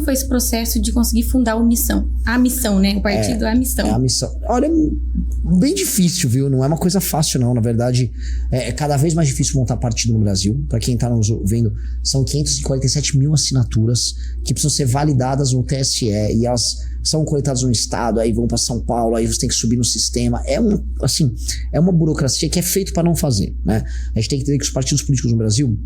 foi esse processo de conseguir fundar o Missão? A Missão, né? O partido A Missão. É a Missão. Olha, bem difícil, viu? Não é uma coisa fácil, não. Na verdade, é cada vez mais difícil montar partido no Brasil. Pra quem tá nos vendo, são 547 mil assinaturas que precisam ser validadas no TSE e elas são coletadas no estado, aí vão pra São Paulo, aí você tem que subir no sistema. É uma burocracia que é feito pra não fazer, né? A gente tem que entender que os partidos políticos no Brasil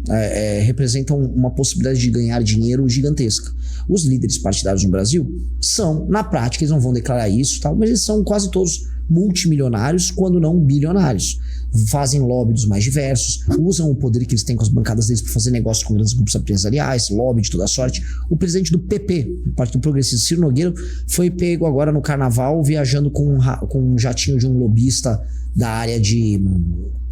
representam uma possibilidade de ganhar dinheiro gigantesca. Os líderes partidários no Brasil são, na prática, eles não vão declarar isso, tal, mas eles são quase todos multimilionários, quando não bilionários. Fazem lobby dos mais diversos, usam o poder que eles têm com as bancadas deles para fazer negócio com grandes grupos empresariais, lobby de toda sorte. O presidente do PP, o Partido Progressista, Ciro Nogueira, foi pego agora no carnaval viajando com um jatinho de um lobista da área de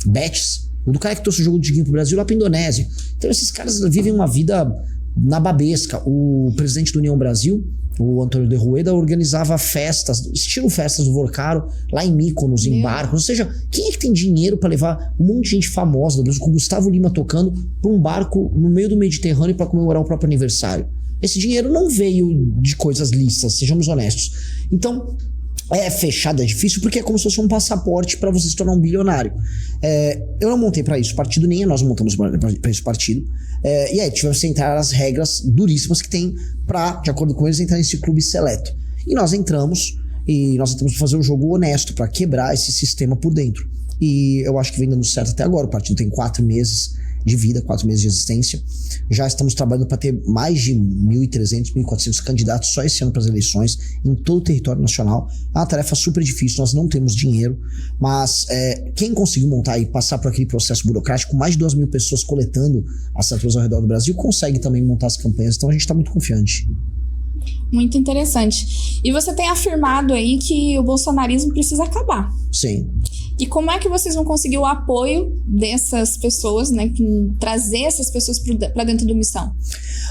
bets, o do cara que trouxe o jogo de Diguinho pro Brasil lá pra Indonésia. Então esses caras vivem uma vida na babesca. O presidente do União Brasil, o Antônio de Rueda, organizava festas, estilo festas do Vorcaro, lá em Mykonos, em barcos. Ou seja, quem é que tem dinheiro pra levar um monte de gente famosa do Brasil, com o Gustavo Lima tocando, pra um barco no meio do Mediterrâneo pra comemorar o próprio aniversário? Esse dinheiro não veio de coisas lícitas, sejamos honestos. Então, é fechado, é difícil, porque é como se fosse um passaporte para você se tornar um bilionário. Eu não montei para isso partido, nem nós montamos para esse partido. E aí tivemos que entrar as regras duríssimas que tem para, de acordo com eles, entrar nesse clube seleto. E nós entramos para fazer um jogo honesto, para quebrar esse sistema por dentro. E eu acho que vem dando certo até agora. O partido tem 4 meses de vida, 4 meses de existência. Já estamos trabalhando para ter mais de 1.300, 1.400 candidatos só esse ano para as eleições em todo o território nacional. É uma tarefa super difícil, nós não temos dinheiro, mas quem conseguiu montar e passar por aquele processo burocrático, mais de 2.000 pessoas coletando assinaturas ao redor do Brasil, consegue também montar as campanhas, então a gente está muito confiante. Muito interessante. E você tem afirmado aí que o bolsonarismo precisa acabar. Sim. E como é que vocês vão conseguir o apoio dessas pessoas, né? Trazer essas pessoas para dentro do Missão?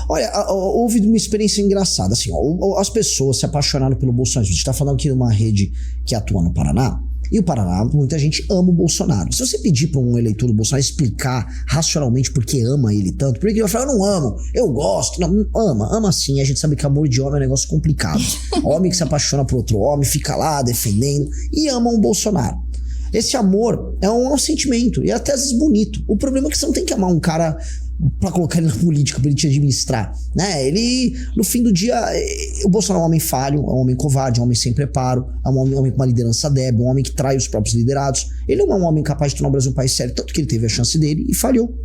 Olha, houve uma experiência engraçada. Assim, as pessoas se apaixonaram pelo Bolsonaro. A gente está falando aqui de uma rede que atua no Paraná. E o Paraná, muita gente ama o Bolsonaro. Se você pedir para um eleitor do Bolsonaro explicar racionalmente por que ama ele tanto, porque ele vai falar, eu não amo, eu gosto. Não, ama sim. A gente sabe que amor de homem é um negócio complicado. Homem que se apaixona por outro homem, fica lá defendendo e ama o Bolsonaro. Esse amor é um sentimento, e até às vezes bonito. O problema é que você não tem que amar um cara pra colocar ele na política, pra ele te administrar, né? Ele, no fim do dia, o Bolsonaro é um homem falho, é um homem covarde, é um homem sem preparo, é um homem com uma liderança débil, um homem que trai os próprios liderados. Ele não é um homem capaz de tornar o Brasil um país sério, tanto que ele teve a chance dele e falhou.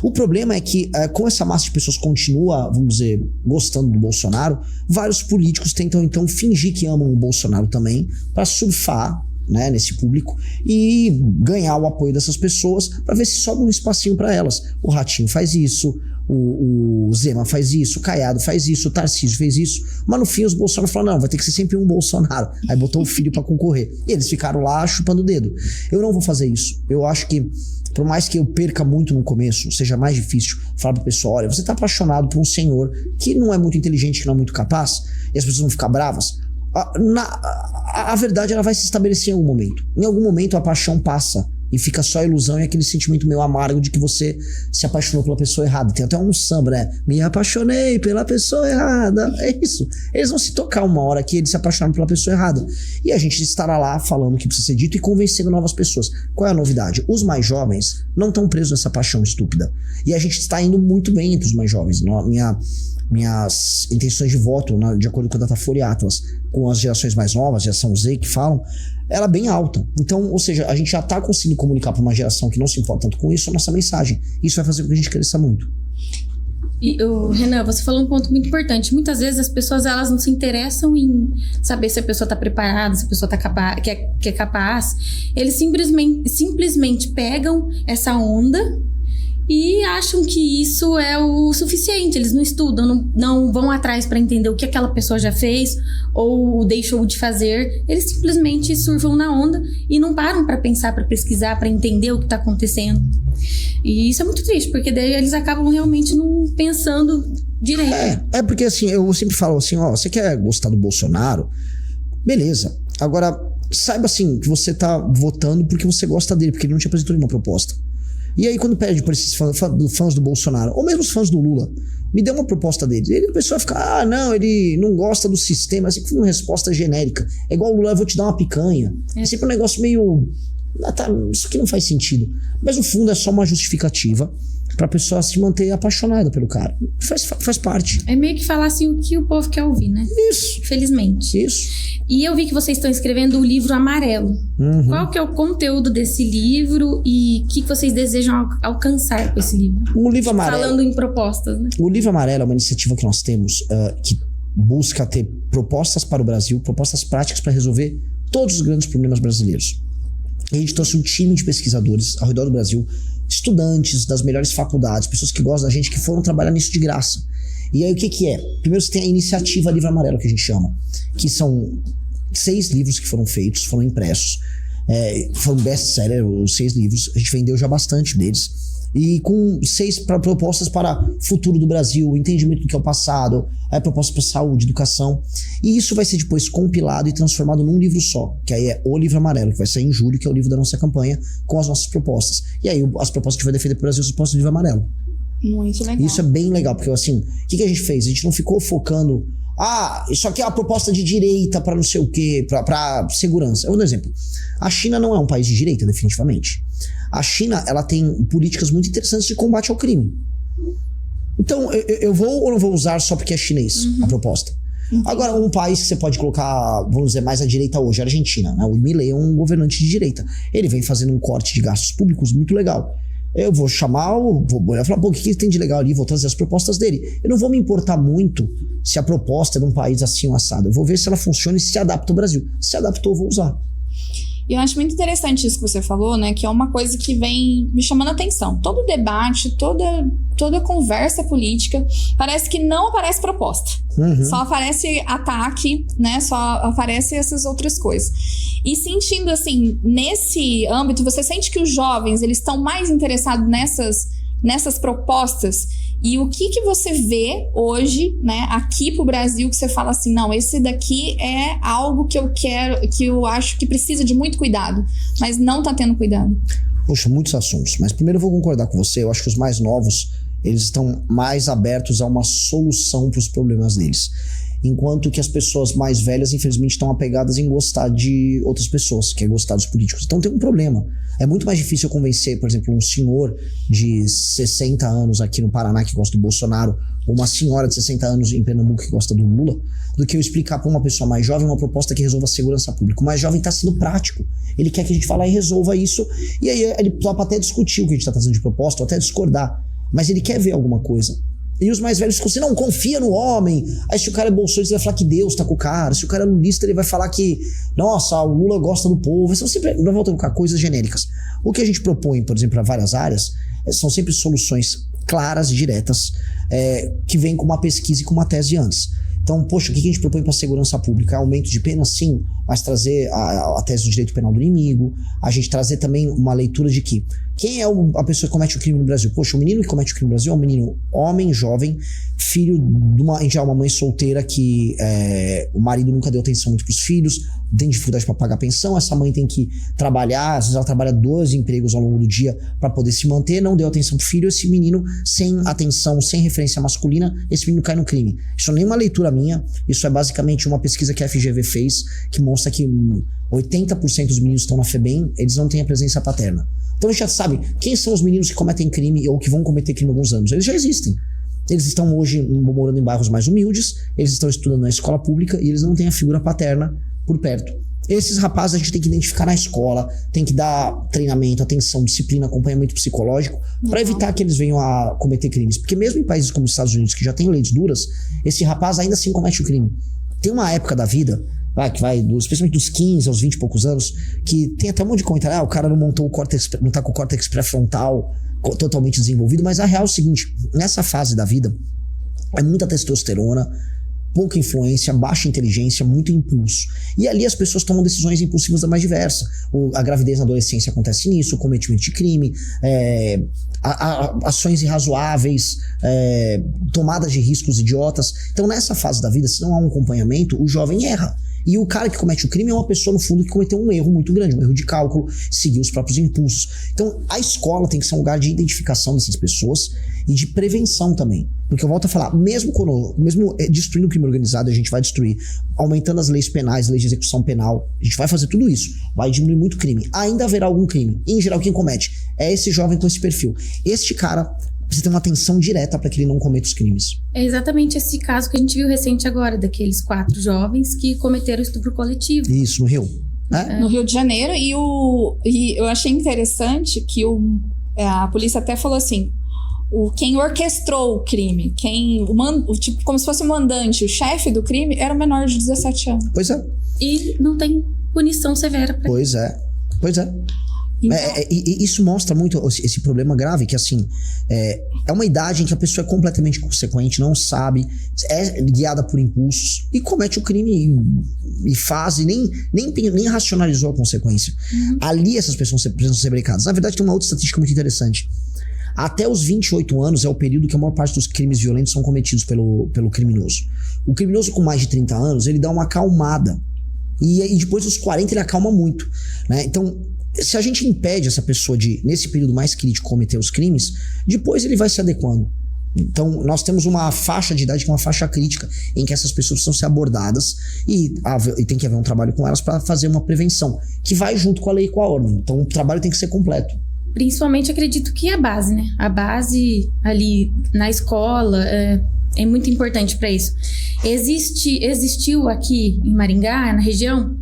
O problema é que, como essa massa de pessoas continua, vamos dizer, gostando do Bolsonaro, vários políticos tentam então fingir que amam o Bolsonaro também, pra surfar, né, nesse público e ganhar o apoio dessas pessoas para ver se sobra um espacinho para elas. O Ratinho faz isso, o Zema faz isso, o Caiado faz isso, o Tarcísio fez isso, mas no fim os Bolsonaro falaram, não, vai ter que ser sempre um Bolsonaro. Aí botou o filho para concorrer. E eles ficaram lá chupando o dedo. Eu não vou fazer isso. Eu acho que, por mais que eu perca muito no começo, seja mais difícil falar pro pessoal, olha, você tá apaixonado por um senhor que não é muito inteligente, que não é muito capaz, e as pessoas vão ficar bravas. A verdade, ela vai se estabelecer em algum momento. Em algum momento a paixão passa e fica só a ilusão e aquele sentimento meio amargo de que você se apaixonou pela pessoa errada. Tem até um samba, né? Me apaixonei pela pessoa errada. É isso. Eles vão se tocar uma hora que eles se apaixonaram pela pessoa errada. E a gente estará lá falando o que precisa ser dito e convencendo novas pessoas. Qual é a novidade? Os mais jovens não estão presos nessa paixão estúpida. E a gente está indo muito bem entre os mais jovens. Minhas intenções de voto, de acordo com a Datafolha e Atlas, com as gerações mais novas, geração Z, que falam, ela é bem alta. Então, ou seja, a gente já está conseguindo comunicar para uma geração que não se importa tanto com isso a nossa mensagem. Isso vai fazer com que a gente cresça muito. E, Renan, você falou um ponto muito importante. Muitas vezes as pessoas, elas não se interessam em saber se a pessoa está preparada, se a pessoa tá que é capaz. Eles simplesmente pegam essa onda e acham que isso é o suficiente. Eles não estudam, não vão atrás para entender o que aquela pessoa já fez ou deixou de fazer. Eles simplesmente surfam na onda e não param para pensar, para pesquisar, para entender o que está acontecendo. E isso é muito triste, porque daí eles acabam realmente não pensando direito. É porque assim, eu sempre falo assim, ó, você quer gostar do Bolsonaro? Beleza. Agora, saiba assim, que você tá votando porque você gosta dele, porque ele não te apresentou nenhuma proposta. E aí, quando pede por esses fãs do Bolsonaro, ou mesmo os fãs do Lula, me dê uma proposta deles. A pessoa fica, não, ele não gosta do sistema, assim, uma resposta genérica. É igual o Lula, eu vou te dar uma picanha. É sempre um negócio meio... isso aqui não faz sentido. Mas no fundo é só uma justificativa pra pessoa se manter apaixonada pelo cara. Faz parte. É meio que falar assim o que o povo quer ouvir, né? Isso. Felizmente. Isso. E eu vi que vocês estão escrevendo o livro Amarelo. Qual que é o conteúdo desse livro e o que vocês desejam alcançar com esse livro? O livro Amarelo... Falando em propostas, né? O livro Amarelo é uma iniciativa que nós temos que busca ter propostas para o Brasil, propostas práticas para resolver todos os grandes problemas brasileiros. E a gente trouxe um time de pesquisadores ao redor do Brasil, estudantes das melhores faculdades, pessoas que gostam da gente, que foram trabalhar nisso de graça. E aí o que é? Primeiro você tem a iniciativa Livro Amarelo, que a gente chama, que são 6 livros que foram feitos, foram impressos, foram best-seller, os 6 livros, a gente vendeu já bastante deles, e com 6 propostas para o futuro do Brasil, entendimento do que é o passado, propostas para saúde, educação, e isso vai ser depois compilado e transformado num livro só, que aí é o Livro Amarelo, que vai sair em julho, que é o livro da nossa campanha, com as nossas propostas. E aí as propostas que a gente vai defender para o Brasil são as propostas do Livro Amarelo. Muito legal. E isso é bem legal, porque assim, o que a gente fez? A gente não ficou focando, isso aqui é uma proposta de direita para não sei o quê, para segurança. Eu vou dar um exemplo. A China não é um país de direita, definitivamente. A China, ela tem políticas muito interessantes de combate ao crime. Então, eu vou ou não vou usar só porque é chinês a proposta? Agora, um país que você pode colocar, vamos dizer, mais à direita hoje, a Argentina, né? O Milei é um governante de direita. Ele vem fazendo um corte de gastos públicos muito legal. Eu vou chamar, vou falar, o que tem de legal ali? Vou trazer as propostas dele. Eu não vou me importar muito se a proposta é de um país assim ou assado. Eu vou ver se ela funciona e se adapta ao Brasil. Se adaptou, eu vou usar. E eu acho muito interessante isso que você falou, né? Que é uma coisa que vem me chamando a atenção. Todo debate, toda conversa política, parece que não aparece proposta. Só aparece ataque, né? Só aparece essas outras coisas. E sentindo assim, nesse âmbito, você sente que os jovens, eles estão mais interessados nessas propostas? E o que você vê hoje, né, aqui pro Brasil, que você fala assim, não, esse daqui é algo que eu quero, que eu acho que precisa de muito cuidado, mas não tá tendo cuidado? Poxa, muitos assuntos. Mas primeiro eu vou concordar com você, eu acho que os mais novos, eles estão mais abertos a uma solução para os problemas deles. Enquanto que as pessoas mais velhas, infelizmente, estão apegadas em gostar de outras pessoas, que é gostar dos políticos. Então tem um problema. É muito mais difícil eu convencer, por exemplo, um senhor de 60 anos aqui no Paraná que gosta do Bolsonaro, ou uma senhora de 60 anos em Pernambuco que gosta do Lula, do que eu explicar para uma pessoa mais jovem uma proposta que resolva a segurança pública. O mais jovem está sendo prático. Ele quer que a gente vá lá e resolva isso, e aí ele topa até discutir o que a gente está trazendo de proposta, ou até discordar. Mas ele quer ver alguma coisa. E os mais velhos ficam assim, não, confia no homem. Aí se o cara é bolsonarista, ele vai falar que Deus tá com o cara. Se o cara é lulista, ele vai falar que, nossa, o Lula gosta do povo. São sempre, nós vamos colocar coisas genéricas. O que a gente propõe, por exemplo, para várias áreas, são sempre soluções claras e diretas, que vêm com uma pesquisa e com uma tese antes. Então, poxa, o que a gente propõe para a segurança pública? Aumento de pena, sim, mas trazer a tese do direito penal do inimigo, a gente trazer também uma leitura de que quem é a pessoa que comete o crime no Brasil? Poxa, o menino que comete o crime no Brasil é um menino homem, jovem, filho de uma mãe solteira que o marido nunca deu atenção muito pros filhos, tem dificuldade para pagar pensão, essa mãe tem que trabalhar, às vezes ela trabalha 2 empregos ao longo do dia para poder se manter, não deu atenção pro filho, esse menino sem atenção, sem referência masculina, esse menino cai no crime. Isso não é nenhuma leitura minha, isso é basicamente uma pesquisa que a FGV fez, que mostra que 80% dos meninos que estão na FEBEM, eles não têm a presença paterna. Então a gente já sabe quem são os meninos que cometem crime ou que vão cometer crime há alguns anos. Eles já existem. Eles estão hoje morando em bairros mais humildes, eles estão estudando na escola pública e eles não têm a figura paterna por perto. Esses rapazes a gente tem que identificar na escola, tem que dar treinamento, atenção, disciplina, acompanhamento psicológico para evitar que eles venham a cometer crimes. Porque mesmo em países como os Estados Unidos, que já tem leis duras, esse rapaz ainda assim comete o crime. Tem uma época da vida, que vai especialmente dos 15 aos 20 e poucos anos, que tem até um monte de comentário, o cara não montou o córtex, não tá com o córtex pré-frontal totalmente desenvolvido, mas a real é o seguinte, nessa fase da vida, é muita testosterona, pouca influência, baixa inteligência, muito impulso. E ali as pessoas tomam decisões impulsivas da mais diversa. A gravidez na adolescência acontece nisso, o cometimento de crime, ações irrazoáveis, tomadas de riscos idiotas. Então nessa fase da vida, se não há um acompanhamento, o jovem erra. E o cara que comete o crime é uma pessoa, no fundo, que cometeu um erro muito grande, um erro de cálculo, seguir os próprios impulsos. Então, a escola tem que ser um lugar de identificação dessas pessoas e de prevenção também. Porque eu volto a falar, mesmo destruindo o crime organizado, a gente vai destruir, aumentando as leis penais, leis de execução penal, a gente vai fazer tudo isso, vai diminuir muito crime. Ainda haverá algum crime. E, em geral, quem comete é esse jovem com esse perfil. Este cara precisa ter uma atenção direta para que ele não cometa os crimes. É exatamente esse caso que a gente viu recente agora, daqueles 4 jovens que cometeram estupro coletivo. Isso, no Rio. No Rio de Janeiro. E eu achei interessante que a polícia até falou assim, quem orquestrou o crime, tipo, como se fosse o mandante, o chefe do crime, era um menor de 17 anos. Pois é. E não tem punição severa pra Pois é. Então, isso mostra muito esse problema grave, que assim, é uma idade em que a pessoa é completamente inconsequente, não sabe, é guiada por impulsos e comete o crime e faz, e nem racionalizou a consequência. Ali essas pessoas precisam ser brecadas. Na verdade, tem uma outra estatística muito interessante. Até os 28 anos é o período que a maior parte dos crimes violentos são cometidos pelo criminoso. O criminoso com mais de 30 anos, ele dá uma acalmada. E depois dos 40 ele acalma muito, né? Então, se a gente impede essa pessoa de, nesse período mais crítico, cometer os crimes, depois ele vai se adequando. Então, nós temos uma faixa de idade que é uma faixa crítica, em que essas pessoas precisam ser abordadas e tem que haver um trabalho com elas para fazer uma prevenção, que vai junto com a lei e com a ordem. Então, o trabalho tem que ser completo. Principalmente, acredito que a base, né? A base ali na escola é muito importante para isso. Existiu aqui em Maringá, na região,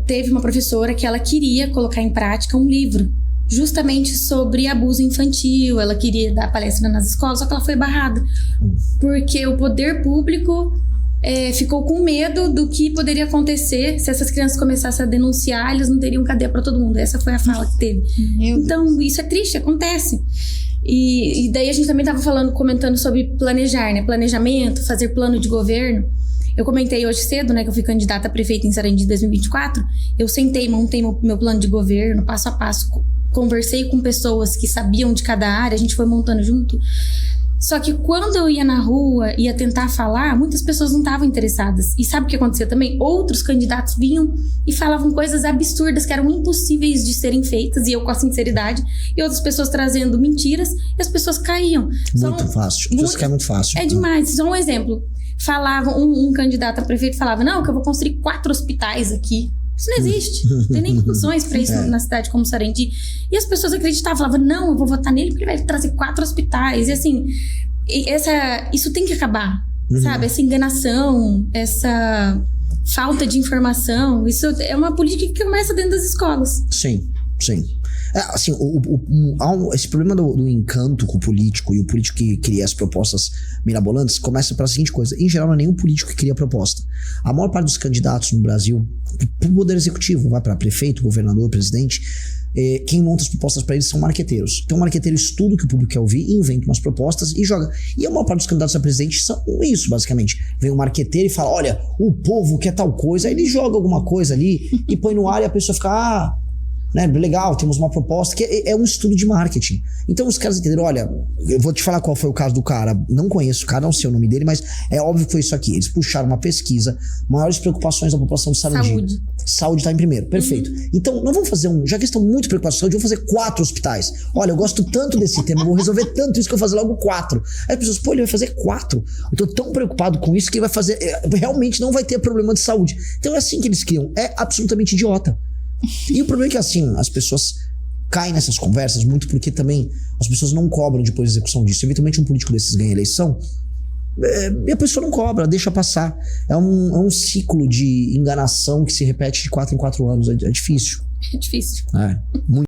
teve uma professora que ela queria colocar em prática um livro justamente sobre abuso infantil. Ela queria dar palestra nas escolas, só que ela foi barrada porque o poder público ficou com medo do que poderia acontecer se essas crianças começassem a denunciar. Eles não teriam cadeia para todo mundo. Essa foi a fala que teve. Então isso é triste, acontece. E daí a gente também estava comentando sobre planejar, né? Planejamento, fazer plano de governo. Eu comentei hoje cedo, né, que eu fui candidata a prefeita em Sarandi em 2024. Eu montei meu plano de governo, passo a passo. Conversei com pessoas que sabiam de cada área, a gente foi montando junto. Só que quando eu ia na rua, ia tentar falar, muitas pessoas não estavam interessadas. E sabe o que acontecia também? Outros candidatos vinham e falavam coisas absurdas que eram impossíveis de serem feitas, e eu com a sinceridade, e outras pessoas trazendo mentiras, e as pessoas caíam. Muito fácil. As pessoas caem muito fácil. É demais. Só um exemplo. Um candidato a prefeito falava, não, que eu vou construir 4 hospitais aqui. Isso não existe. Não tem nem condições para isso na cidade como Sarandi. E as pessoas acreditavam, falavam, não, eu vou votar nele porque ele vai trazer 4 hospitais. E assim, isso tem que acabar, sabe? Essa enganação, essa falta de informação, isso é uma política que começa dentro das escolas. Sim. Assim, esse problema do encanto com o político, e o político que cria as propostas mirabolantes, começa pela seguinte coisa: em geral não é nenhum político que cria proposta. A maior parte dos candidatos no Brasil, pro poder executivo, vai para prefeito, governador, presidente, quem monta as propostas para eles são marqueteiros. Então o marqueteiro estuda o que o público quer ouvir, inventa umas propostas e joga. E a maior parte dos candidatos a presidente são isso, basicamente. Vem o marqueteiro e fala, olha, o povo quer tal coisa, aí ele joga alguma coisa ali e põe no ar e a pessoa fica, né, legal, temos uma proposta, que é um estudo de marketing. Então os caras entenderam, olha, eu vou te falar qual foi o caso do cara, não conheço o cara, não sei o nome dele, mas é óbvio que foi isso aqui. Eles puxaram uma pesquisa, maiores preocupações da população de Sarandi. Saúde tá em primeiro, perfeito. Então, não vamos fazer já que estão muito preocupados com saúde, vamos fazer 4 hospitais. Olha, eu gosto tanto desse tema, eu vou resolver tanto isso que eu vou fazer logo 4. Aí as pessoas, ele vai fazer 4? Eu tô tão preocupado com isso que ele vai fazer, realmente não vai ter problema de saúde. Então é assim que eles criam, é absolutamente idiota. E o problema é que assim, as pessoas caem nessas conversas muito porque também as pessoas não cobram depois da execução disso. Eventualmente um político desses ganha eleição e a pessoa não cobra, deixa passar. É um ciclo de enganação que se repete de 4 em 4 anos. É difícil. É difícil. Muito.